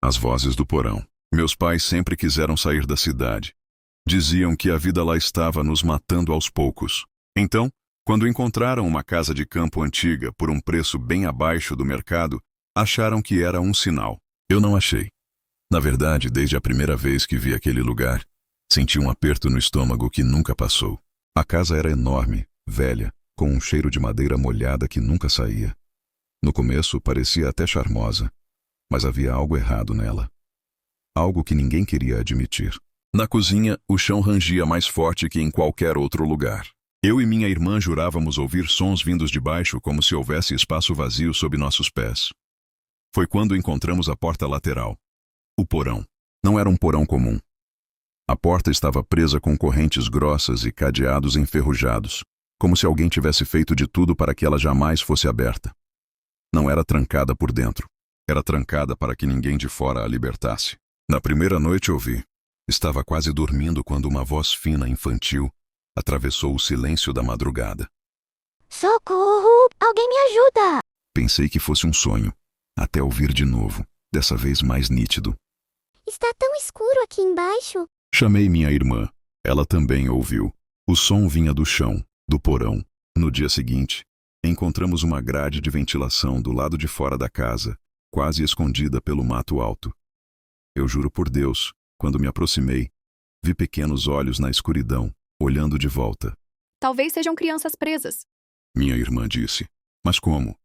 As vozes do porão. Meus pais sempre quiseram sair da cidade. Diziam que a vida lá estava nos matando aos poucos. Então, quando encontraram uma casa de campo antiga por um preço bem abaixo do mercado, acharam que era um sinal. Eu não achei. Na verdade, desde a primeira vez que vi aquele lugar, senti um aperto no estômago que nunca passou. A casa era enorme, velha, com um cheiro de madeira molhada que nunca saía. No começo parecia até charmosa, mas havia algo errado nela. Algo que ninguém queria admitir. Na cozinha, o chão rangia mais forte que em qualquer outro lugar. Eu e minha irmã jurávamos ouvir sons vindos de baixo como se houvesse espaço vazio sob nossos pés. Foi quando encontramos a porta lateral. O porão. Não era um porão comum. A porta estava presa com correntes grossas e cadeados enferrujados, como se alguém tivesse feito de tudo para que ela jamais fosse aberta. Não era trancada por dentro. Era trancada para que ninguém de fora a libertasse. Na primeira noite ouvi. Estava quase dormindo quando uma voz fina, infantil, atravessou o silêncio da madrugada. Socorro! Alguém me ajuda! Pensei que fosse um sonho, até ouvir de novo, dessa vez mais nítido. Está tão escuro aqui embaixo. Chamei minha irmã. Ela também ouviu. O som vinha do chão, do porão. No dia seguinte, encontramos uma grade de ventilação do lado de fora da casa, quase escondida pelo mato alto. Eu juro por Deus, quando me aproximei, vi pequenos olhos na escuridão, olhando de volta. Talvez sejam crianças presas. Minha irmã disse. Mas como?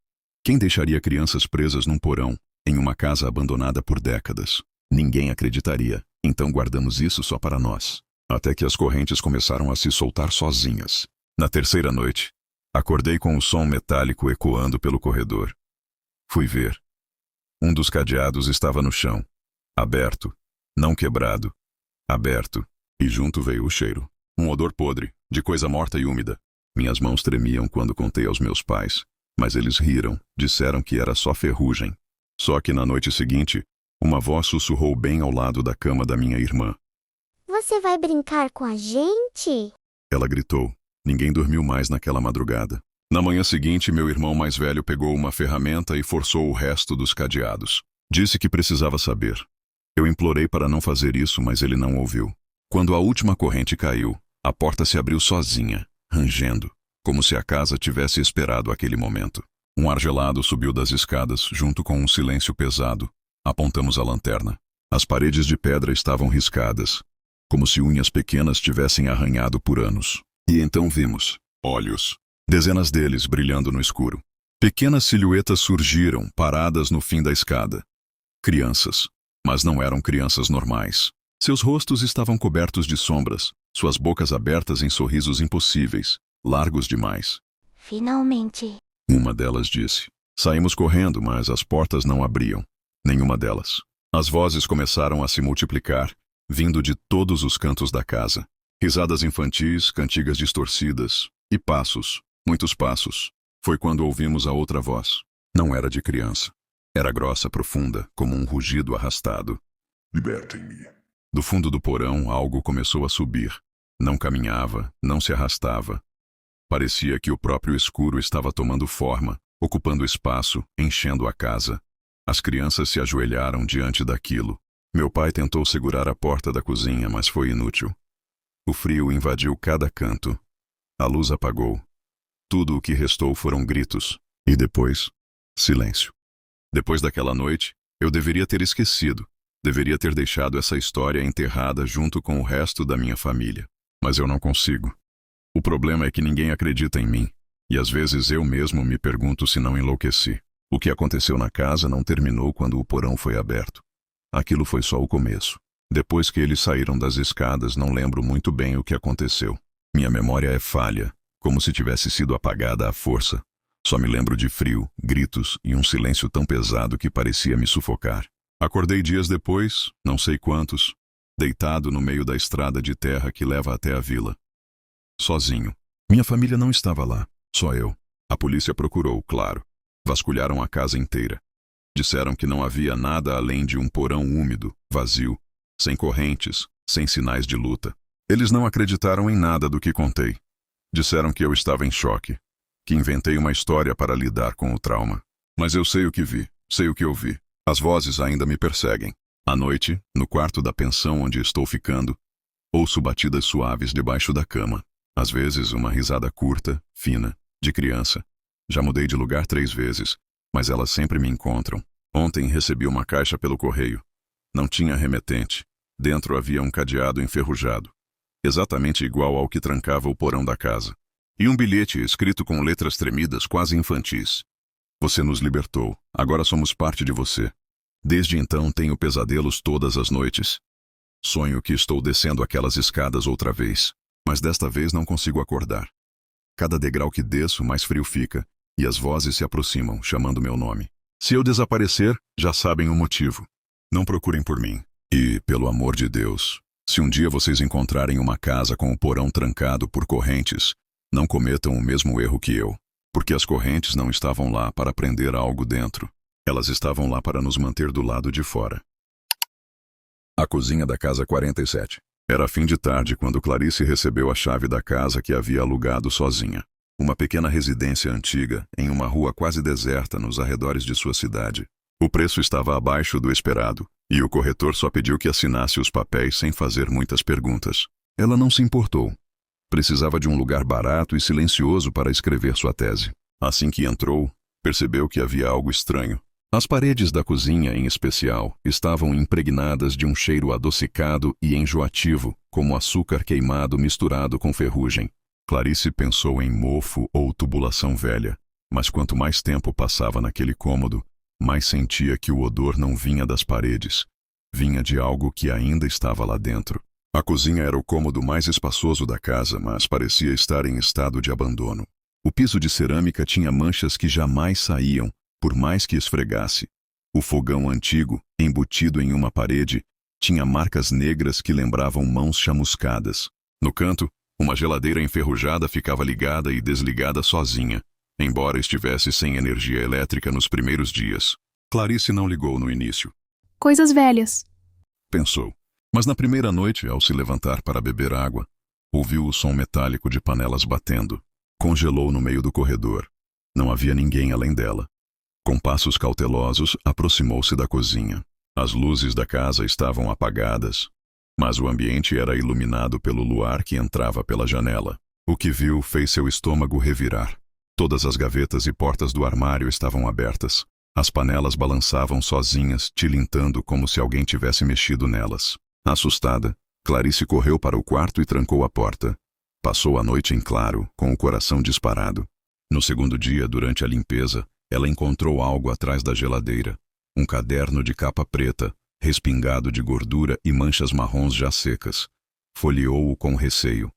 Quem deixaria crianças presas num porão, em uma casa abandonada por décadas? Ninguém acreditaria, então guardamos isso só para nós. Até que as correntes começaram a se soltar sozinhas. Na terceira noite, acordei com o som metálico ecoando pelo corredor. Fui ver. Um dos cadeados estava no chão, aberto, não quebrado, aberto, e junto veio o cheiro. Um odor podre, de coisa morta e úmida. Minhas mãos tremiam quando contei aos meus pais, mas eles riram, disseram que era só ferrugem. Só que na noite seguinte, uma voz sussurrou bem ao lado da cama da minha irmã. Você vai brincar com a gente? Ela gritou. Ninguém dormiu mais naquela madrugada. Na manhã seguinte, meu irmão mais velho pegou uma ferramenta e forçou o resto dos cadeados. Disse que precisava saber. Eu implorei para não fazer isso, mas ele não ouviu. Quando a última corrente caiu, a porta se abriu sozinha, rangendo, como se a casa tivesse esperado aquele momento. Um ar gelado subiu das escadas, junto com um silêncio pesado. Apontamos a lanterna. As paredes de pedra estavam riscadas, como se unhas pequenas tivessem arranhado por anos. E então vimos olhos. Dezenas deles brilhando no escuro. Pequenas silhuetas surgiram, paradas no fim da escada. Crianças, mas não eram crianças normais. Seus rostos estavam cobertos de sombras, suas bocas abertas em sorrisos impossíveis, largos demais. Finalmente. Uma delas disse. Saímos correndo, mas as portas não abriam. Nenhuma delas. As vozes começaram a se multiplicar, vindo de todos os cantos da casa. Risadas infantis, cantigas distorcidas, e passos, muitos passos. Foi quando ouvimos a outra voz. Não era de criança. Era grossa, profunda, como um rugido arrastado. Libertem-me. Do fundo do porão, algo começou a subir. Não caminhava, não se arrastava. Parecia que o próprio escuro estava tomando forma, ocupando espaço, enchendo a casa. As crianças se ajoelharam diante daquilo. Meu pai tentou segurar a porta da cozinha, mas foi inútil. O frio invadiu cada canto. A luz apagou. Tudo o que restou foram gritos. E depois, silêncio. Depois daquela noite, eu deveria ter esquecido. Deveria ter deixado essa história enterrada junto com o resto da minha família. Mas eu não consigo. O problema é que ninguém acredita em mim. E às vezes eu mesmo me pergunto se não enlouqueci. O que aconteceu na casa não terminou quando o porão foi aberto. Aquilo foi só o começo. Depois que eles saíram das escadas, não lembro muito bem o que aconteceu. Minha memória é falha, como se tivesse sido apagada à força. Só me lembro de frio, gritos e um silêncio tão pesado que parecia me sufocar. Acordei dias depois, não sei quantos, deitado no meio da estrada de terra que leva até a vila. Sozinho. Minha família não estava lá, só eu. A polícia procurou, claro. Vasculharam a casa inteira. Disseram que não havia nada além de um porão úmido, vazio, sem correntes, sem sinais de luta. Eles não acreditaram em nada do que contei. Disseram que eu estava em choque, que inventei uma história para lidar com o trauma. Mas eu sei o que vi, sei o que ouvi. As vozes ainda me perseguem. À noite, no quarto da pensão onde estou ficando, ouço batidas suaves debaixo da cama. Às vezes, uma risada curta, fina, de criança. Já mudei de lugar 3 vezes, mas elas sempre me encontram. Ontem recebi uma caixa pelo correio. Não tinha remetente. Dentro havia um cadeado enferrujado, exatamente igual ao que trancava o porão da casa. E um bilhete escrito com letras tremidas quase infantis. Você nos libertou, agora somos parte de você. Desde então tenho pesadelos todas as noites. Sonho que estou descendo aquelas escadas outra vez, mas desta vez não consigo acordar. Cada degrau que desço, mais frio fica, e as vozes se aproximam, chamando meu nome. Se eu desaparecer, já sabem o motivo. Não procurem por mim. E, pelo amor de Deus, se um dia vocês encontrarem uma casa com o porão trancado por correntes, não cometam o mesmo erro que eu, porque as correntes não estavam lá para prender algo dentro. Elas estavam lá para nos manter do lado de fora. A cozinha da casa 47. Era fim de tarde quando Clarice recebeu a chave da casa que havia alugado sozinha. Uma pequena residência antiga, em uma rua quase deserta nos arredores de sua cidade. O preço estava abaixo do esperado, e o corretor só pediu que assinasse os papéis sem fazer muitas perguntas. Ela não se importou. Precisava de um lugar barato e silencioso para escrever sua tese. Assim que entrou, percebeu que havia algo estranho. As paredes da cozinha, em especial, estavam impregnadas de um cheiro adocicado e enjoativo, como açúcar queimado misturado com ferrugem. Clarice pensou em mofo ou tubulação velha, mas quanto mais tempo passava naquele cômodo, mais sentia que o odor não vinha das paredes, vinha de algo que ainda estava lá dentro. A cozinha era o cômodo mais espaçoso da casa, mas parecia estar em estado de abandono. O piso de cerâmica tinha manchas que jamais saíam, por mais que esfregasse. O fogão antigo, embutido em uma parede, tinha marcas negras que lembravam mãos chamuscadas. No canto, uma geladeira enferrujada ficava ligada e desligada sozinha, embora estivesse sem energia elétrica nos primeiros dias. Clarice não ligou no início. Coisas velhas. Pensou. Mas na primeira noite, ao se levantar para beber água, ouviu o som metálico de panelas batendo. Congelou no meio do corredor. Não havia ninguém além dela. Com passos cautelosos, aproximou-se da cozinha. As luzes da casa estavam apagadas, mas o ambiente era iluminado pelo luar que entrava pela janela. O que viu fez seu estômago revirar. Todas as gavetas e portas do armário estavam abertas. As panelas balançavam sozinhas, tilintando como se alguém tivesse mexido nelas. Assustada, Clarice correu para o quarto e trancou a porta. Passou a noite em claro, com o coração disparado. No segundo dia, durante a limpeza, ela encontrou algo atrás da geladeira. Um caderno de capa preta, respingado de gordura e manchas marrons já secas. Folheou-o com receio.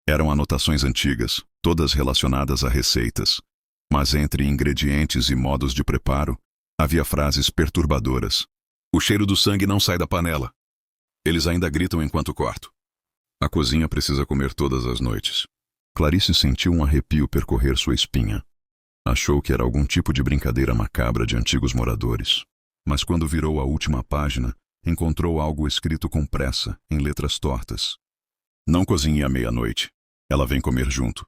Eram anotações antigas, todas relacionadas a receitas. Mas entre ingredientes e modos de preparo, havia frases perturbadoras. O cheiro do sangue não sai da panela. Eles ainda gritam enquanto corto. A cozinha precisa comer todas as noites. Clarice sentiu um arrepio percorrer sua espinha. Achou que era algum tipo de brincadeira macabra de antigos moradores. Mas quando virou a última página, encontrou algo escrito com pressa, em letras tortas. Não cozinhe à meia-noite. Ela vem comer junto.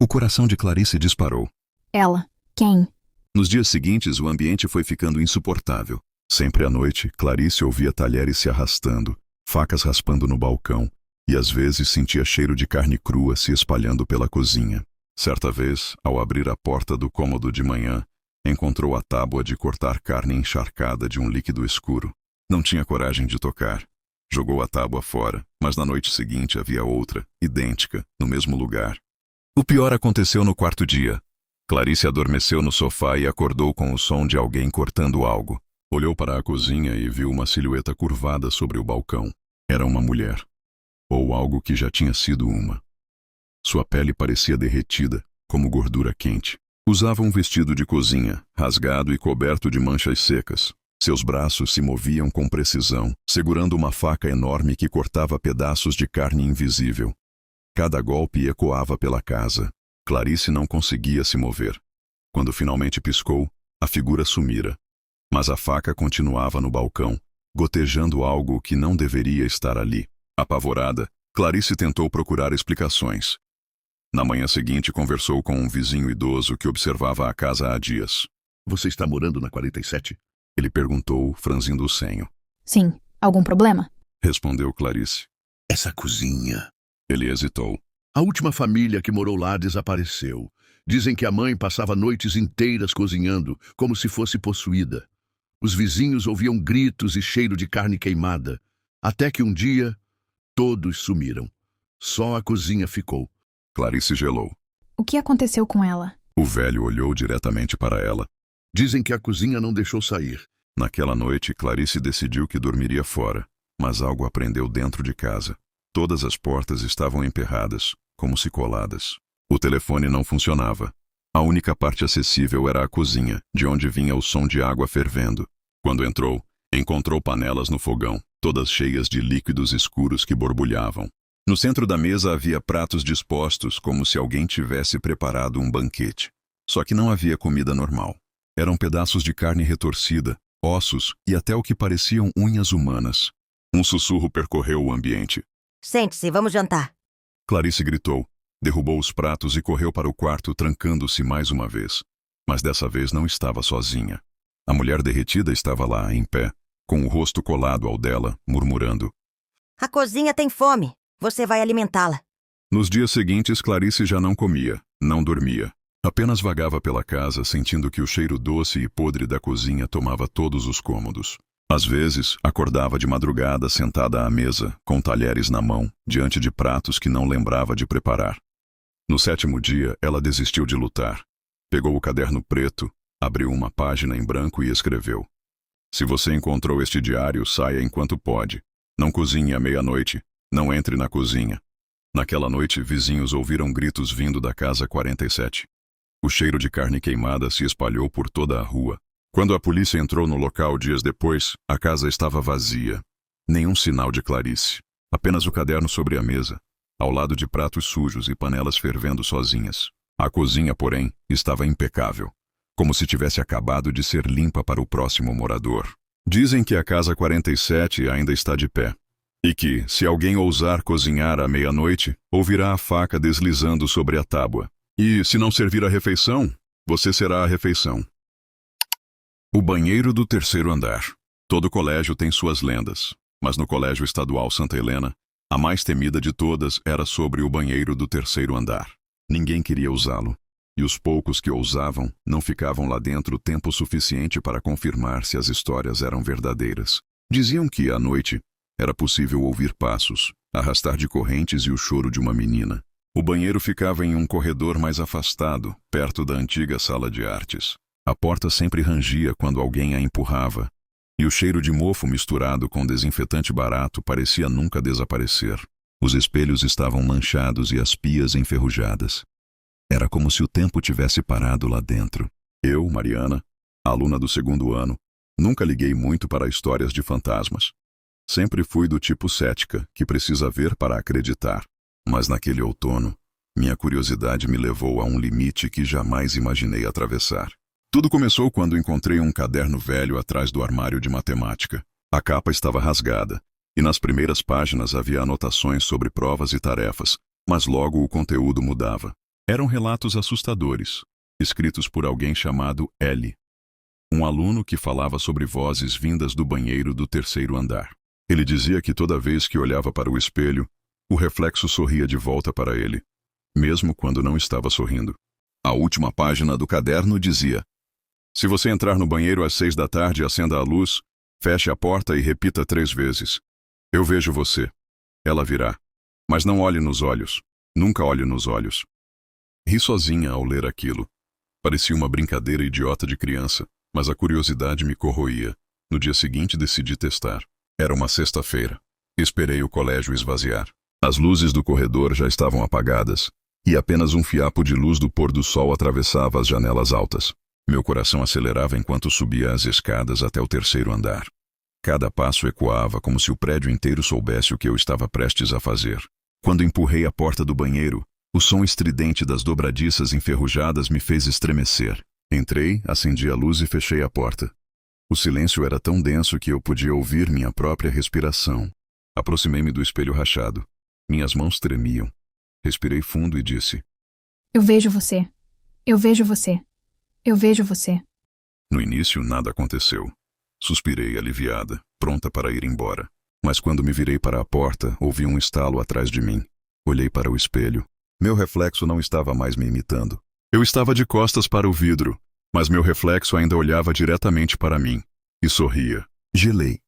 O coração de Clarice disparou. Ela. Quem? Nos dias seguintes, o ambiente foi ficando insuportável. Sempre à noite, Clarice ouvia talheres se arrastando, facas raspando no balcão, e às vezes sentia cheiro de carne crua se espalhando pela cozinha. Certa vez, ao abrir a porta do cômodo de manhã, encontrou a tábua de cortar carne encharcada de um líquido escuro. Não tinha coragem de tocar. Jogou a tábua fora, mas na noite seguinte havia outra, idêntica, no mesmo lugar. O pior aconteceu no quarto dia. Clarice adormeceu no sofá e acordou com o som de alguém cortando algo. Olhou para a cozinha e viu uma silhueta curvada sobre o balcão. Era uma mulher. Ou algo que já tinha sido uma. Sua pele parecia derretida, como gordura quente. Usava um vestido de cozinha, rasgado e coberto de manchas secas. Seus braços se moviam com precisão, segurando uma faca enorme que cortava pedaços de carne invisível. Cada golpe ecoava pela casa. Clarice não conseguia se mover. Quando finalmente piscou, a figura sumira. Mas a faca continuava no balcão, gotejando algo que não deveria estar ali. Apavorada, Clarice tentou procurar explicações. Na manhã seguinte, conversou com um vizinho idoso que observava a casa há dias. Você está morando na 47? Ele perguntou, franzindo o senho. Sim. Algum problema? Respondeu Clarice. Essa cozinha. Ele hesitou. A última família que morou lá desapareceu. Dizem que a mãe passava noites inteiras cozinhando, como se fosse possuída. Os vizinhos ouviam gritos e cheiro de carne queimada. Até que um dia, todos sumiram. Só a cozinha ficou. Clarice gelou. O que aconteceu com ela? O velho olhou diretamente para ela. Dizem que a cozinha não deixou sair. Naquela noite, Clarice decidiu que dormiria fora, mas algo a prendeu dentro de casa. Todas as portas estavam emperradas, como se coladas. O telefone não funcionava. A única parte acessível era a cozinha, de onde vinha o som de água fervendo. Quando entrou, encontrou panelas no fogão, todas cheias de líquidos escuros que borbulhavam. No centro da mesa havia pratos dispostos como se alguém tivesse preparado um banquete. Só que não havia comida normal. Eram pedaços de carne retorcida, ossos e até o que pareciam unhas humanas. Um sussurro percorreu o ambiente. Sente-se, vamos jantar. Clarice gritou, derrubou os pratos e correu para o quarto, trancando-se mais uma vez. Mas dessa vez não estava sozinha. A mulher derretida estava lá, em pé, com o rosto colado ao dela, murmurando. A cozinha tem fome. Você vai alimentá-la. Nos dias seguintes, Clarice já não comia, não dormia. Apenas vagava pela casa, sentindo que o cheiro doce e podre da cozinha tomava todos os cômodos. Às vezes, acordava de madrugada sentada à mesa, com talheres na mão, diante de pratos que não lembrava de preparar. No 7º dia, ela desistiu de lutar. Pegou o caderno preto, abriu uma página em branco e escreveu. Se você encontrou este diário, saia enquanto pode. Não cozinhe à meia-noite. Não entre na cozinha. Naquela noite, vizinhos ouviram gritos vindo da casa 47. O cheiro de carne queimada se espalhou por toda a rua. Quando a polícia entrou no local dias depois, a casa estava vazia. Nenhum sinal de Clarice. Apenas o caderno sobre a mesa, ao lado de pratos sujos e panelas fervendo sozinhas. A cozinha, porém, estava impecável, como se tivesse acabado de ser limpa para o próximo morador. Dizem que a casa 47 ainda está de pé. E que, se alguém ousar cozinhar à meia-noite, ouvirá a faca deslizando sobre a tábua. E, se não servir a refeição, você será a refeição. O banheiro do 3º andar. Todo colégio tem suas lendas, mas no Colégio Estadual Santa Helena, a mais temida de todas era sobre o banheiro do 3º andar. Ninguém queria usá-lo, e os poucos que ousavam não ficavam lá dentro tempo suficiente para confirmar se as histórias eram verdadeiras. Diziam que, à noite, era possível ouvir passos, arrastar de correntes e o choro de uma menina. O banheiro ficava em um corredor mais afastado, perto da antiga sala de artes. A porta sempre rangia quando alguém a empurrava, e o cheiro de mofo misturado com desinfetante barato parecia nunca desaparecer. Os espelhos estavam manchados e as pias enferrujadas. Era como se o tempo tivesse parado lá dentro. Eu, Mariana, aluna do 2º ano, nunca liguei muito para histórias de fantasmas. Sempre fui do tipo cética, que precisa ver para acreditar. Mas naquele outono, minha curiosidade me levou a um limite que jamais imaginei atravessar. Tudo começou quando encontrei um caderno velho atrás do armário de matemática. A capa estava rasgada, e nas primeiras páginas havia anotações sobre provas e tarefas, mas logo o conteúdo mudava. Eram relatos assustadores, escritos por alguém chamado L. Um aluno que falava sobre vozes vindas do banheiro do 3º andar. Ele dizia que toda vez que olhava para o espelho, o reflexo sorria de volta para ele, mesmo quando não estava sorrindo. A última página do caderno dizia: se você entrar no banheiro às 6 da tarde, acenda a luz, feche a porta e repita 3 vezes. Eu vejo você. Ela virá. Mas não olhe nos olhos. Nunca olhe nos olhos. Ri sozinha ao ler aquilo. Parecia uma brincadeira idiota de criança, mas a curiosidade me corroía. No dia seguinte decidi testar. Era uma sexta-feira. Esperei o colégio esvaziar. As luzes do corredor já estavam apagadas, e apenas um fiapo de luz do pôr do sol atravessava as janelas altas. Meu coração acelerava enquanto subia as escadas até o 3º andar. Cada passo ecoava como se o prédio inteiro soubesse o que eu estava prestes a fazer. Quando empurrei a porta do banheiro, o som estridente das dobradiças enferrujadas me fez estremecer. Entrei, acendi a luz e fechei a porta. O silêncio era tão denso que eu podia ouvir minha própria respiração. Aproximei-me do espelho rachado. Minhas mãos tremiam. Respirei fundo e disse: Eu vejo você. Eu vejo você. Eu vejo você. No início, nada aconteceu. Suspirei aliviada, pronta para ir embora. Mas quando me virei para a porta, ouvi um estalo atrás de mim. Olhei para o espelho. Meu reflexo não estava mais me imitando. Eu estava de costas para o vidro, mas meu reflexo ainda olhava diretamente para mim e sorria. Gelei.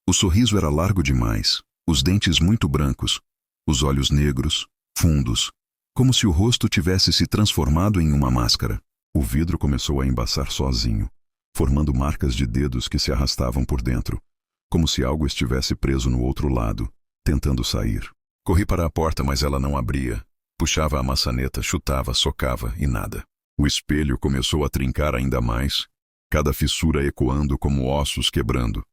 O sorriso era largo demais, os dentes muito brancos, os olhos negros, fundos, como se o rosto tivesse se transformado em uma máscara. O vidro começou a embaçar sozinho, formando marcas de dedos que se arrastavam por dentro, como se algo estivesse preso no outro lado, tentando sair. Corri para a porta, mas ela não abria. Puxava a maçaneta, chutava, socava e nada. O espelho começou a trincar ainda mais, cada fissura ecoando como ossos quebrando.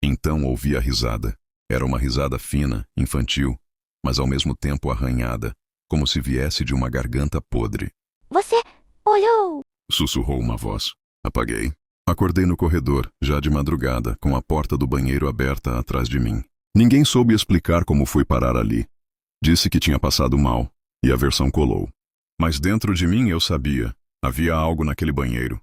Então ouvi a risada. Era uma risada fina, infantil, mas ao mesmo tempo arranhada, como se viesse de uma garganta podre. Você olhou? Sussurrou uma voz. Apaguei. Acordei no corredor, já de madrugada, com a porta do banheiro aberta atrás de mim. Ninguém soube explicar como fui parar ali. Disse que tinha passado mal, e a versão colou. Mas dentro de mim eu sabia. Havia algo naquele banheiro.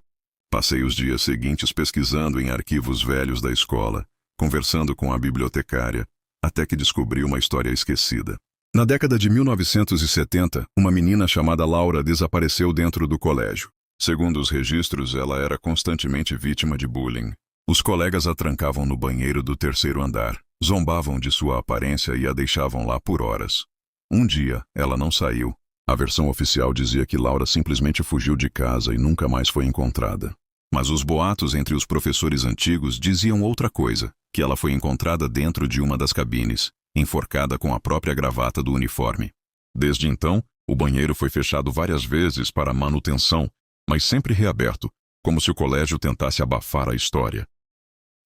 Passei os dias seguintes pesquisando em arquivos velhos da escola, conversando com a bibliotecária, até que descobri uma história esquecida. Na década de 1970, uma menina chamada Laura desapareceu dentro do colégio. Segundo os registros, ela era constantemente vítima de bullying. Os colegas a trancavam no banheiro do terceiro andar, zombavam de sua aparência e a deixavam lá por horas. Um dia, ela não saiu. A versão oficial dizia que Laura simplesmente fugiu de casa e nunca mais foi encontrada. Mas os boatos entre os professores antigos diziam outra coisa, que ela foi encontrada dentro de uma das cabines, enforcada com a própria gravata do uniforme. Desde então, o banheiro foi fechado várias vezes para manutenção, mas sempre reaberto, como se o colégio tentasse abafar a história.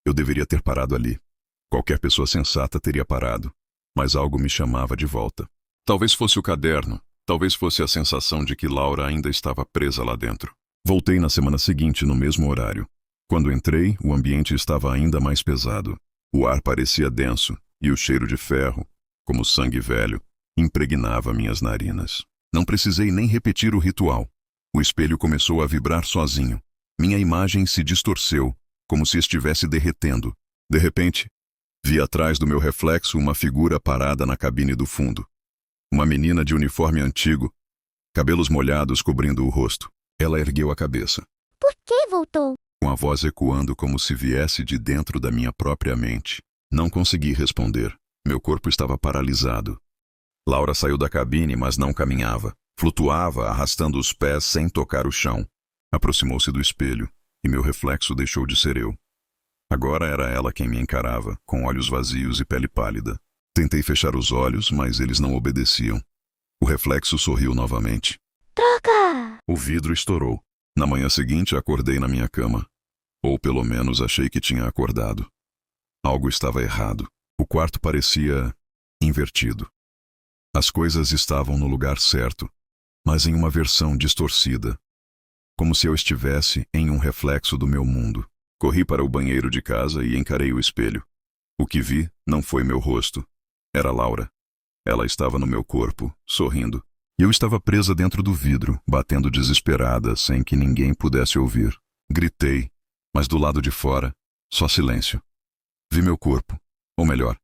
Eu deveria ter parado ali. Qualquer pessoa sensata teria parado, mas algo me chamava de volta. Talvez fosse o caderno, talvez fosse a sensação de que Laura ainda estava presa lá dentro. Voltei na semana seguinte, no mesmo horário. Quando entrei, o ambiente estava ainda mais pesado. O ar parecia denso, e o cheiro de ferro, como sangue velho, impregnava minhas narinas. Não precisei nem repetir o ritual. O espelho começou a vibrar sozinho. Minha imagem se distorceu, como se estivesse derretendo. De repente, vi atrás do meu reflexo uma figura parada na cabine do fundo. Uma menina de uniforme antigo, cabelos molhados cobrindo o rosto. Ela ergueu a cabeça. Por que voltou? Com a voz ecoando como se viesse de dentro da minha própria mente. Não consegui responder. Meu corpo estava paralisado. Laura saiu da cabine, mas não caminhava. Flutuava, arrastando os pés sem tocar o chão. Aproximou-se do espelho, e meu reflexo deixou de ser eu. Agora era ela quem me encarava, com olhos vazios e pele pálida. Tentei fechar os olhos, mas eles não obedeciam. O reflexo sorriu novamente. Troca! O vidro estourou. Na manhã seguinte, acordei na minha cama. Ou pelo menos achei que tinha acordado. Algo estava errado. O quarto parecia invertido. As coisas estavam no lugar certo, mas em uma versão distorcida. Como se eu estivesse em um reflexo do meu mundo. Corri para o banheiro de casa e encarei o espelho. O que vi não foi meu rosto. Era Laura. Ela estava no meu corpo, sorrindo. E eu estava presa dentro do vidro, batendo desesperada, sem que ninguém pudesse ouvir. Gritei, mas do lado de fora, só silêncio. Vi meu corpo, ou melhor,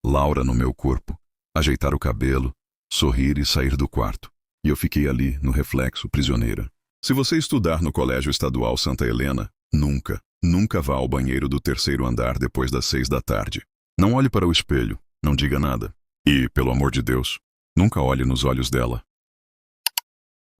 Laura no meu corpo, ajeitar o cabelo, sorrir e sair do quarto. E eu fiquei ali, no reflexo, prisioneira. Se você estudar no Colégio Estadual Santa Helena, nunca vá ao banheiro do terceiro andar depois das 6 da tarde. Não olhe para o espelho, não diga nada. E, pelo amor de Deus, nunca olhe nos olhos dela.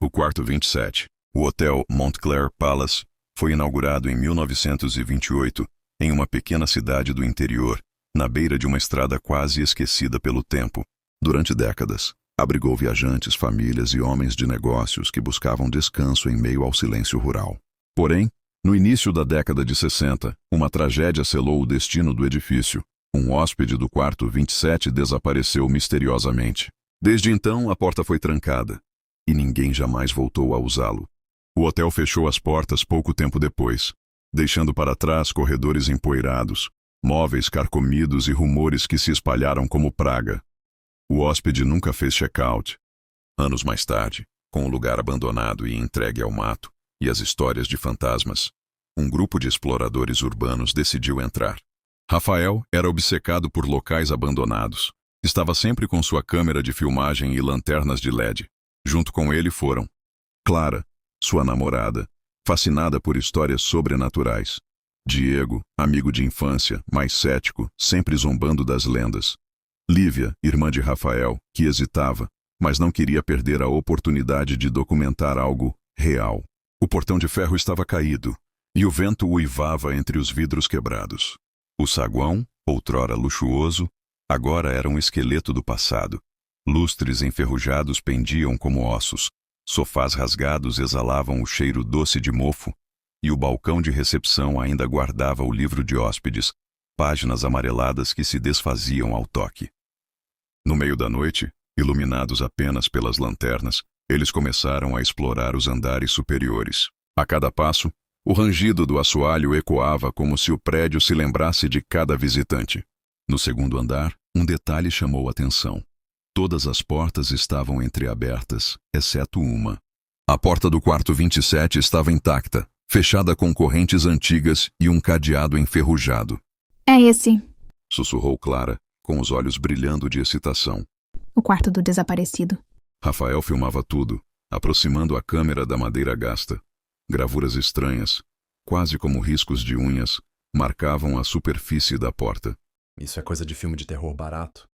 O quarto 27, o Hotel Montclair Palace, foi inaugurado em 1928, em uma pequena cidade do interior, na beira de uma estrada quase esquecida pelo tempo. Durante décadas, abrigou viajantes, famílias e homens de negócios que buscavam descanso em meio ao silêncio rural. Porém, no início da década de 60, uma tragédia selou o destino do edifício. Um hóspede do quarto 27 desapareceu misteriosamente. Desde então, a porta foi trancada, e ninguém jamais voltou a usá-lo. O hotel fechou as portas pouco tempo depois, deixando para trás corredores empoeirados, móveis carcomidos e rumores que se espalharam como praga. O hóspede nunca fez check-out. Anos mais tarde, com o lugar abandonado e entregue ao mato, e as histórias de fantasmas, um grupo de exploradores urbanos decidiu entrar. Rafael era obcecado por locais abandonados. Estava sempre com sua câmera de filmagem e lanternas de LED. Junto com ele foram Clara, sua namorada, fascinada por histórias sobrenaturais. Diego, amigo de infância, mais cético, sempre zombando das lendas. Lívia, irmã de Rafael, que hesitava, mas não queria perder a oportunidade de documentar algo real. O portão de ferro estava caído, e o vento uivava entre os vidros quebrados. O saguão, outrora luxuoso, agora era um esqueleto do passado. Lustres enferrujados pendiam como ossos, sofás rasgados exalavam o cheiro doce de mofo, e o balcão de recepção ainda guardava o livro de hóspedes, páginas amareladas que se desfaziam ao toque. No meio da noite, iluminados apenas pelas lanternas, eles começaram a explorar os andares superiores. A cada passo, o rangido do assoalho ecoava como se o prédio se lembrasse de cada visitante. No segundo andar, um detalhe chamou a atenção. Todas as portas estavam entreabertas, exceto uma. A porta do quarto 27 estava intacta, fechada com correntes antigas e um cadeado enferrujado. É esse. Sussurrou Clara, com os olhos brilhando de excitação. O quarto do desaparecido. Rafael filmava tudo, aproximando a câmera da madeira gasta. Gravuras estranhas, quase como riscos de unhas, marcavam a superfície da porta. Isso é coisa de filme de terror barato.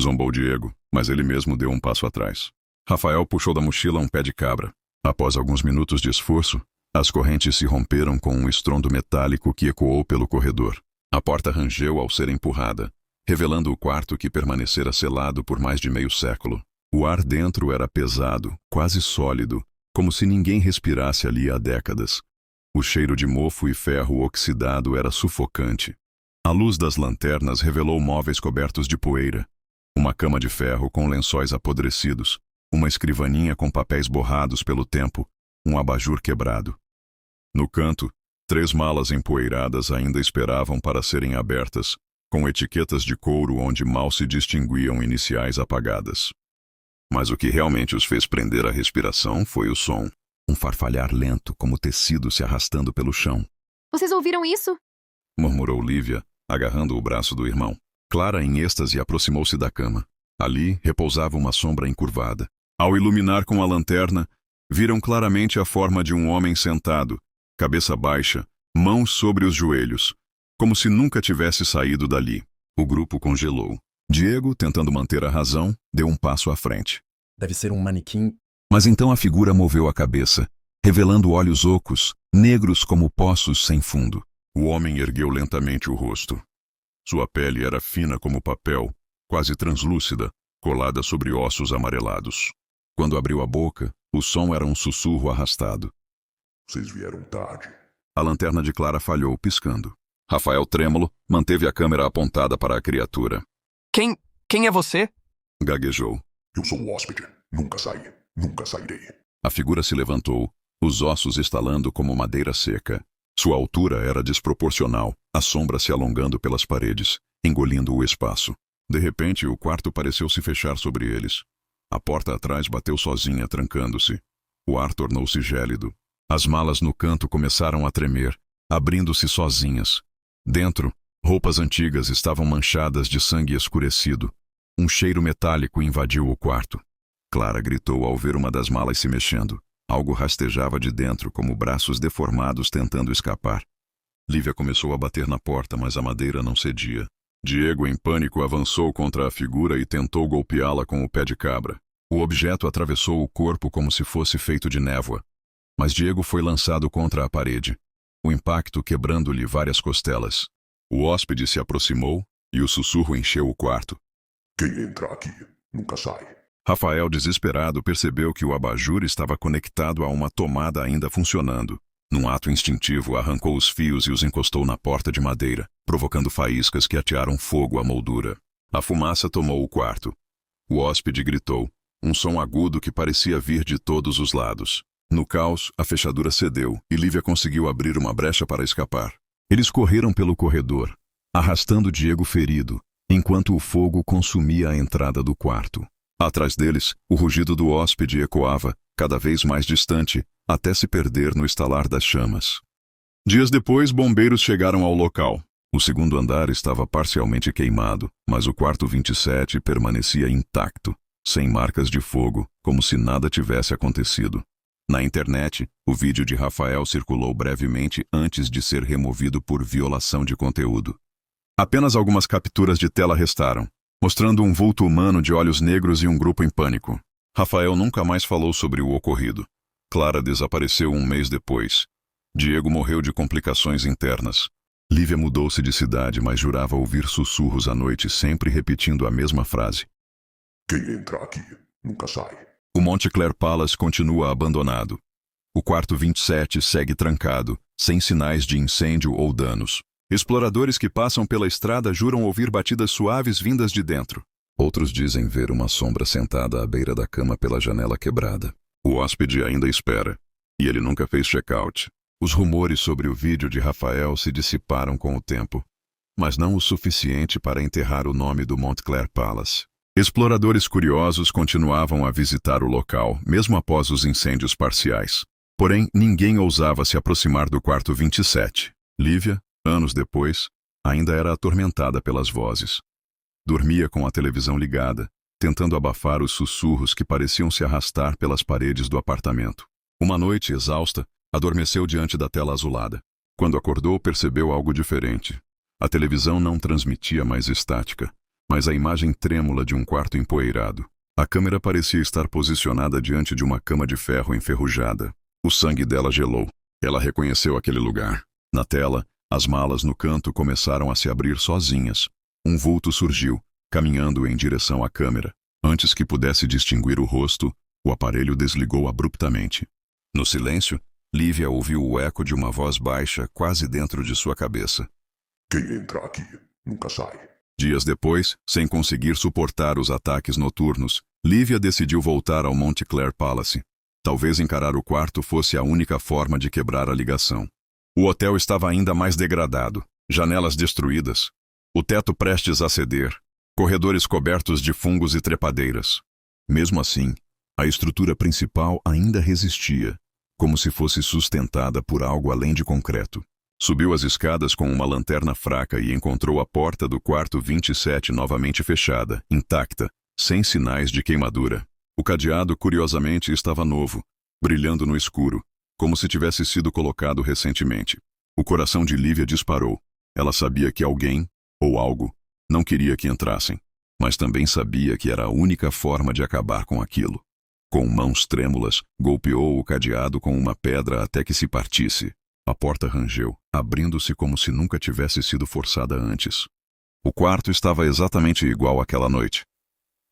Zombou Diego, mas ele mesmo deu um passo atrás. Rafael puxou da mochila um pé de cabra. Após alguns minutos de esforço, as correntes se romperam com um estrondo metálico que ecoou pelo corredor. A porta rangeu ao ser empurrada, revelando o quarto que permanecera selado por mais de meio século. O ar dentro era pesado, quase sólido, como se ninguém respirasse ali há décadas. O cheiro de mofo e ferro oxidado era sufocante. A luz das lanternas revelou móveis cobertos de poeira, uma cama de ferro com lençóis apodrecidos, uma escrivaninha com papéis borrados pelo tempo, um abajur quebrado. No canto, 3 malas empoeiradas ainda esperavam para serem abertas, com etiquetas de couro onde mal se distinguiam iniciais apagadas. Mas o que realmente os fez prender a respiração foi o som. Um farfalhar lento, como tecido se arrastando pelo chão. Vocês ouviram isso? Murmurou Lívia, agarrando o braço do irmão. Clara, em êxtase, aproximou-se da cama. Ali repousava uma sombra encurvada. Ao iluminar com a lanterna, viram claramente a forma de um homem sentado, cabeça baixa, mãos sobre os joelhos, como se nunca tivesse saído dali. O grupo congelou. Diego, tentando manter a razão, deu um passo à frente. Deve ser um manequim. Mas então a figura moveu a cabeça, revelando olhos ocos, negros como poços sem fundo. O homem ergueu lentamente o rosto. Sua pele era fina como papel, quase translúcida, colada sobre ossos amarelados. Quando abriu a boca, o som era um sussurro arrastado. Vocês vieram tarde. A lanterna de Clara falhou, piscando. Rafael, trêmulo, manteve a câmera apontada para a criatura. Quem é você? Gaguejou. Eu sou o hóspede. Nunca saí. Nunca sairei. A figura se levantou, os ossos estalando como madeira seca. Sua altura era desproporcional, a sombra se alongando pelas paredes, engolindo o espaço. De repente, o quarto pareceu se fechar sobre eles. A porta atrás bateu sozinha, trancando-se. O ar tornou-se gélido. As malas no canto começaram a tremer, abrindo-se sozinhas. Dentro, roupas antigas estavam manchadas de sangue escurecido. Um cheiro metálico invadiu o quarto. Clara gritou ao ver uma das malas se mexendo. Algo rastejava de dentro, como braços deformados tentando escapar. Lívia começou a bater na porta, mas a madeira não cedia. Diego, em pânico, avançou contra a figura e tentou golpeá-la com o pé de cabra. O objeto atravessou o corpo como se fosse feito de névoa. Mas Diego foi lançado contra a parede, o impacto quebrando-lhe várias costelas. O hóspede se aproximou e o sussurro encheu o quarto. Quem entra aqui nunca sai. Rafael, desesperado, percebeu que o abajur estava conectado a uma tomada ainda funcionando. Num ato instintivo, arrancou os fios e os encostou na porta de madeira, provocando faíscas que atearam fogo à moldura. A fumaça tomou o quarto. O hóspede gritou, um som agudo que parecia vir de todos os lados. No caos, a fechadura cedeu e Lívia conseguiu abrir uma brecha para escapar. Eles correram pelo corredor, arrastando Diego ferido, enquanto o fogo consumia a entrada do quarto. Atrás deles, o rugido do hóspede ecoava, cada vez mais distante, até se perder no estalar das chamas. Dias depois, bombeiros chegaram ao local. O segundo andar estava parcialmente queimado, mas o quarto 27 permanecia intacto, sem marcas de fogo, como se nada tivesse acontecido. Na internet, o vídeo de Rafael circulou brevemente antes de ser removido por violação de conteúdo. Apenas algumas capturas de tela restaram, mostrando um vulto humano de olhos negros e um grupo em pânico. Rafael nunca mais falou sobre o ocorrido. Clara desapareceu um mês depois. Diego morreu de complicações internas. Lívia mudou-se de cidade, mas jurava ouvir sussurros à noite, sempre repetindo a mesma frase. Quem entrar aqui, nunca sai. O Montclair Palace continua abandonado. O quarto 27 segue trancado, sem sinais de incêndio ou danos. Exploradores que passam pela estrada juram ouvir batidas suaves vindas de dentro. Outros dizem ver uma sombra sentada à beira da cama pela janela quebrada. O hóspede ainda espera, e ele nunca fez check-out. Os rumores sobre o vídeo de Rafael se dissiparam com o tempo, mas não o suficiente para enterrar o nome do Montclair Palace. Exploradores curiosos continuavam a visitar o local, mesmo após os incêndios parciais. Porém, ninguém ousava se aproximar do quarto 27. Lívia, anos depois, ainda era atormentada pelas vozes. Dormia com a televisão ligada, tentando abafar os sussurros que pareciam se arrastar pelas paredes do apartamento. Uma noite, exausta, adormeceu diante da tela azulada. Quando acordou, percebeu algo diferente. A televisão não transmitia mais estática, mas a imagem trêmula de um quarto empoeirado. A câmera parecia estar posicionada diante de uma cama de ferro enferrujada. O sangue dela gelou. Ela reconheceu aquele lugar. Na tela, as malas no canto começaram a se abrir sozinhas. Um vulto surgiu, caminhando em direção à câmera. Antes que pudesse distinguir o rosto, o aparelho desligou abruptamente. No silêncio, Lívia ouviu o eco de uma voz baixa quase dentro de sua cabeça. Quem entrar aqui, nunca sai. Dias depois, sem conseguir suportar os ataques noturnos, Lívia decidiu voltar ao Montclair Palace. Talvez encarar o quarto fosse a única forma de quebrar a ligação. O hotel estava ainda mais degradado, janelas destruídas, o teto prestes a ceder, corredores cobertos de fungos e trepadeiras. Mesmo assim, a estrutura principal ainda resistia, como se fosse sustentada por algo além de concreto. Subiu as escadas com uma lanterna fraca e encontrou a porta do quarto 27 novamente fechada, intacta, sem sinais de queimadura. O cadeado, curiosamente, estava novo, brilhando no escuro, como se tivesse sido colocado recentemente. O coração de Lívia disparou. Ela sabia que alguém, ou algo, não queria que entrassem, mas também sabia que era a única forma de acabar com aquilo. Com mãos trêmulas, golpeou o cadeado com uma pedra até que se partisse. A porta rangeu, abrindo-se como se nunca tivesse sido forçada antes. O quarto estava exatamente igual àquela noite.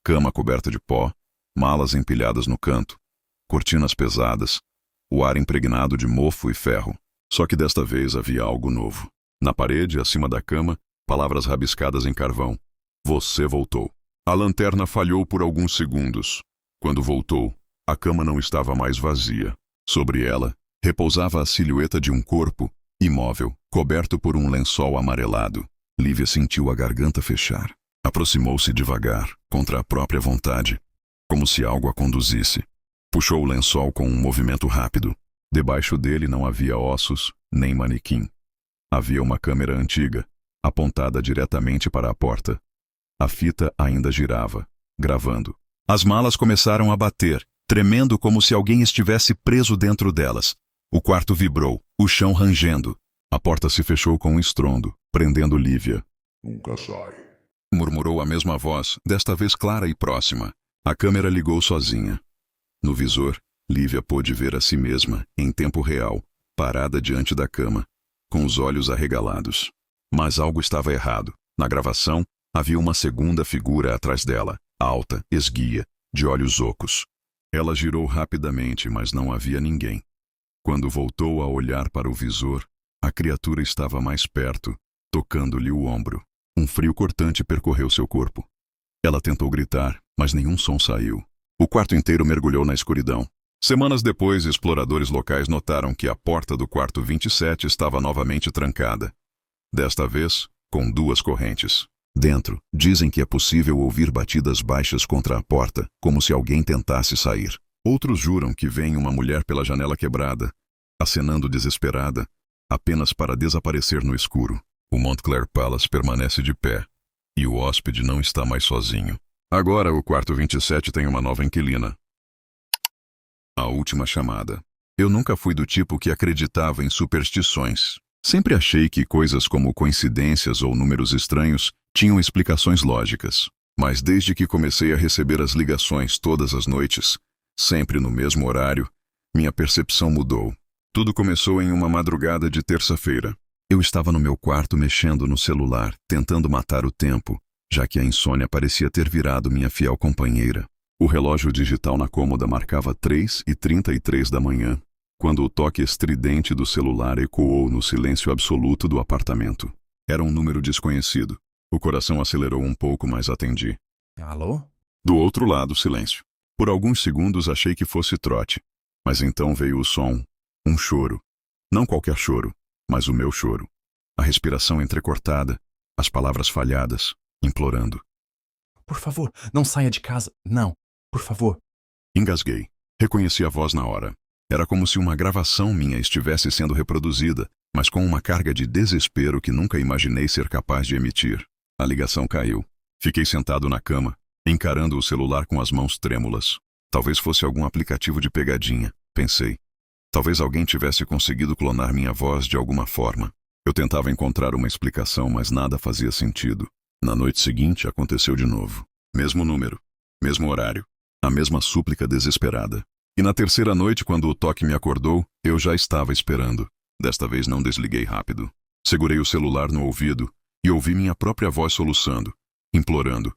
Cama coberta de pó, malas empilhadas no canto, cortinas pesadas, o ar impregnado de mofo e ferro. Só que desta vez havia algo novo. Na parede, acima da cama, palavras rabiscadas em carvão. Você voltou. A lanterna falhou por alguns segundos. Quando voltou, a cama não estava mais vazia. Sobre ela, repousava a silhueta de um corpo, imóvel, coberto por um lençol amarelado. Lívia sentiu a garganta fechar. Aproximou-se devagar, contra a própria vontade, como se algo a conduzisse. Puxou o lençol com um movimento rápido. Debaixo dele não havia ossos, nem manequim. Havia uma câmera antiga, apontada diretamente para a porta. A fita ainda girava, gravando. As malas começaram a bater, tremendo como se alguém estivesse preso dentro delas. O quarto vibrou, o chão rangendo. A porta se fechou com um estrondo, prendendo Lívia. Nunca sai. Murmurou a mesma voz, desta vez clara e próxima. A câmera ligou sozinha. No visor, Lívia pôde ver a si mesma, em tempo real, parada diante da cama, com os olhos arregalados. Mas algo estava errado. Na gravação, havia uma segunda figura atrás dela, alta, esguia, de olhos ocos. Ela girou rapidamente, mas não havia ninguém. Quando voltou a olhar para o visor, a criatura estava mais perto, tocando-lhe o ombro. Um frio cortante percorreu seu corpo. Ela tentou gritar, mas nenhum som saiu. O quarto inteiro mergulhou na escuridão. Semanas depois, exploradores locais notaram que a porta do quarto 27 estava novamente trancada. Desta vez, com 2 correntes. Dentro, dizem que é possível ouvir batidas baixas contra a porta, como se alguém tentasse sair. Outros juram que veem uma mulher pela janela quebrada, acenando desesperada, apenas para desaparecer no escuro. O Montclair Palace permanece de pé, e o hóspede não está mais sozinho. Agora o quarto 27 tem uma nova inquilina. A última chamada. Eu nunca fui do tipo que acreditava em superstições. Sempre achei que coisas como coincidências ou números estranhos tinham explicações lógicas. Mas desde que comecei a receber as ligações todas as noites, sempre no mesmo horário, minha percepção mudou. Tudo começou em uma madrugada de terça-feira. Eu estava no meu quarto mexendo no celular, tentando matar o tempo, já que a insônia parecia ter virado minha fiel companheira. O relógio digital na cômoda marcava 3h33 da manhã, quando o toque estridente do celular ecoou no silêncio absoluto do apartamento. Era um número desconhecido. O coração acelerou um pouco, mas atendi. Alô? Do outro lado, silêncio. Por alguns segundos achei que fosse trote, mas então veio o som, um choro. Não qualquer choro, mas o meu choro. A respiração entrecortada, as palavras falhadas, implorando. Por favor, não saia de casa. Não, por favor. Engasguei. Reconheci a voz na hora. Era como se uma gravação minha estivesse sendo reproduzida, mas com uma carga de desespero que nunca imaginei ser capaz de emitir. A ligação caiu. Fiquei sentado na cama, encarando o celular com as mãos trêmulas. Talvez fosse algum aplicativo de pegadinha, pensei. Talvez alguém tivesse conseguido clonar minha voz de alguma forma. Eu tentava encontrar uma explicação, mas nada fazia sentido. Na noite seguinte, aconteceu de novo. Mesmo número, mesmo horário, a mesma súplica desesperada. E na terceira noite, quando o toque me acordou, eu já estava esperando. Desta vez não desliguei rápido. Segurei o celular no ouvido e ouvi minha própria voz soluçando, implorando.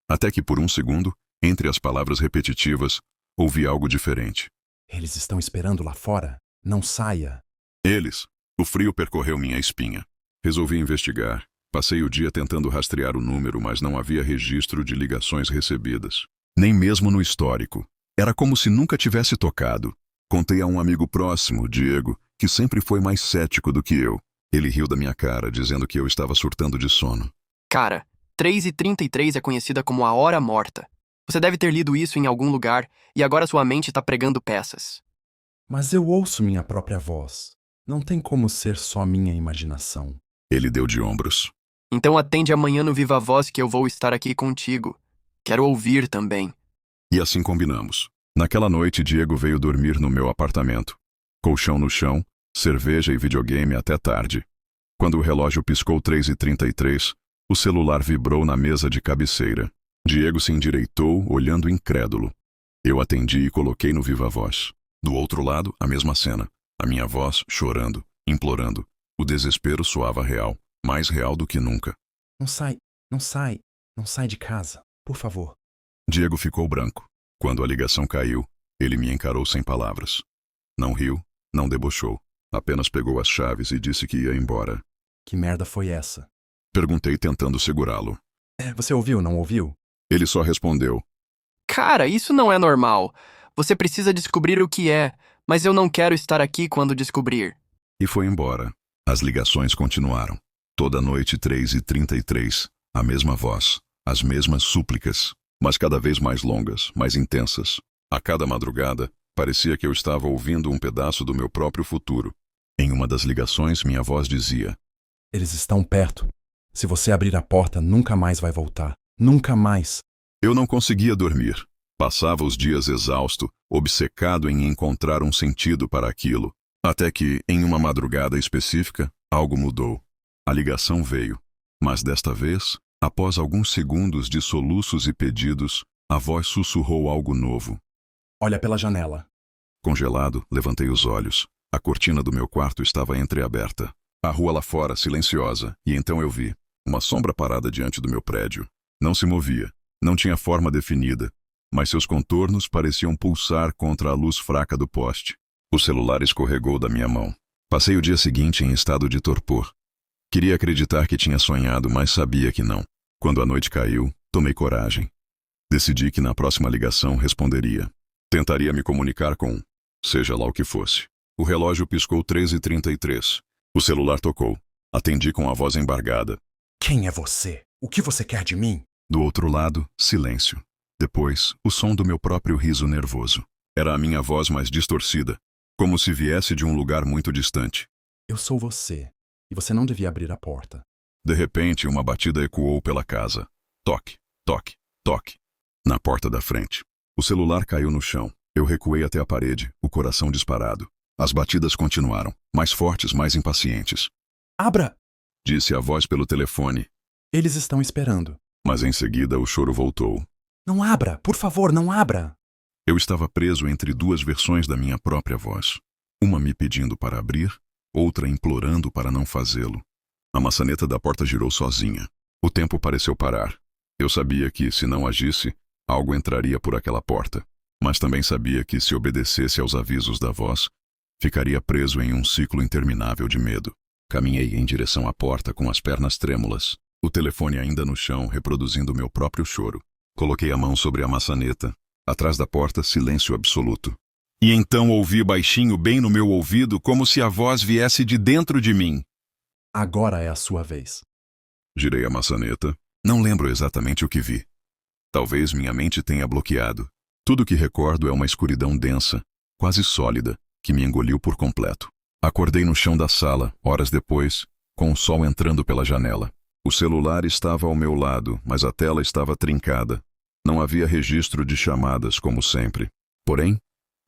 Até que por um segundo, entre as palavras repetitivas, ouvi algo diferente. Eles estão esperando lá fora. Não saia. Eles. O frio percorreu minha espinha. Resolvi investigar. Passei o dia tentando rastrear o número, mas não havia registro de ligações recebidas. Nem mesmo no histórico. Era como se nunca tivesse tocado. Contei a um amigo próximo, Diego, que sempre foi mais cético do que eu. Ele riu da minha cara, dizendo que eu estava surtando de sono. Cara, 3h33 é conhecida como a hora morta. Você deve ter lido isso em algum lugar e agora sua mente está pregando peças. Mas eu ouço minha própria voz. Não tem como ser só minha imaginação. Ele deu de ombros. Então atende amanhã no Viva Voz que eu vou estar aqui contigo. Quero ouvir também. E assim combinamos. Naquela noite, Diego veio dormir no meu apartamento. Colchão no chão, cerveja e videogame até tarde. Quando o relógio piscou 3h33, o celular vibrou na mesa de cabeceira. Diego se endireitou, olhando incrédulo. Eu atendi e coloquei no Viva Voz. Do outro lado, a mesma cena. A minha voz chorando, implorando. O desespero soava real, mais real do que nunca. Não sai, não sai, não sai de casa, por favor. Diego ficou branco. Quando a ligação caiu, ele me encarou sem palavras. Não riu, não debochou. Apenas pegou as chaves e disse que ia embora. Que merda foi essa? Perguntei tentando segurá-lo. Você ouviu, não ouviu? Ele só respondeu. Cara, isso não é normal. Você precisa descobrir o que é, mas eu não quero estar aqui quando descobrir. E foi embora. As ligações continuaram. Toda noite 3h33, a mesma voz, as mesmas súplicas, mas cada vez mais longas, mais intensas. A cada madrugada, parecia que eu estava ouvindo um pedaço do meu próprio futuro. Em uma das ligações, minha voz dizia: Eles estão perto. Se você abrir a porta, nunca mais vai voltar. Nunca mais. Eu não conseguia dormir. Passava os dias exausto, obcecado em encontrar um sentido para aquilo. Até que, em uma madrugada específica, algo mudou. A ligação veio. Mas desta vez, após alguns segundos de soluços e pedidos, a voz sussurrou algo novo. Olha pela janela. Congelado, levantei os olhos. A cortina do meu quarto estava entreaberta. A rua lá fora, silenciosa, e então eu vi uma sombra parada diante do meu prédio. Não se movia, não tinha forma definida, mas seus contornos pareciam pulsar contra a luz fraca do poste. O celular escorregou da minha mão. Passei o dia seguinte em estado de torpor. Queria acreditar que tinha sonhado, mas sabia que não. Quando a noite caiu, tomei coragem. Decidi que na próxima ligação responderia. Tentaria me comunicar com, seja lá o que fosse. O relógio piscou 3h33. O celular tocou. Atendi com a voz embargada. Quem é você? O que você quer de mim? Do outro lado, silêncio. Depois, o som do meu próprio riso nervoso. Era a minha voz mais distorcida, como se viesse de um lugar muito distante. Eu sou você, e você não devia abrir a porta. De repente, uma batida ecoou pela casa. Toque, toque, toque. Na porta da frente. O celular caiu no chão. Eu recuei até a parede, o coração disparado. As batidas continuaram, mais fortes, mais impacientes. Abra! Disse a voz pelo telefone, Eles estão esperando. mas em seguida o choro voltou. Não abra! Por favor, não abra! Eu estava preso entre duas versões da minha própria voz. Uma me pedindo para abrir, outra implorando para não fazê-lo. A maçaneta da porta girou sozinha. O tempo pareceu parar. Eu sabia que, se não agisse, algo entraria por aquela porta. Mas também sabia que, se obedecesse aos avisos da voz, ficaria preso em um ciclo interminável de medo. Caminhei em direção à porta com as pernas trêmulas, o telefone ainda no chão, reproduzindo meu próprio choro. Coloquei a mão sobre a maçaneta. Atrás da porta, silêncio absoluto. E então ouvi baixinho bem no meu ouvido, como se a voz viesse de dentro de mim. Agora é a sua vez. Girei a maçaneta. Não lembro exatamente o que vi. Talvez minha mente tenha bloqueado. Tudo que recordo é uma escuridão densa, quase sólida, que me engoliu por completo. Acordei no chão da sala, horas depois, com o sol entrando pela janela. O celular estava ao meu lado, mas a tela estava trincada. Não havia registro de chamadas, como sempre. Porém,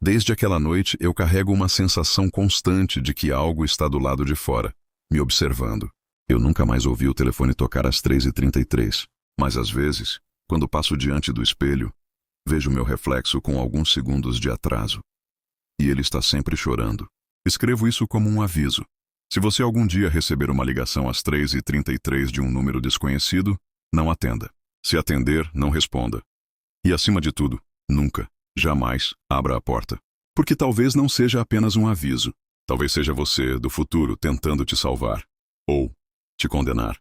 desde aquela noite eu carrego uma sensação constante de que algo está do lado de fora, me observando. Eu nunca mais ouvi o telefone tocar às 3h33, mas às vezes, quando passo diante do espelho, vejo meu reflexo com alguns segundos de atraso. E ele está sempre chorando. Escrevo isso como um aviso. Se você algum dia receber uma ligação às 3h33 de um número desconhecido, não atenda. Se atender, não responda. E acima de tudo, nunca, jamais, abra a porta. Porque talvez não seja apenas um aviso. Talvez seja você, do futuro, tentando te salvar. Ou te condenar.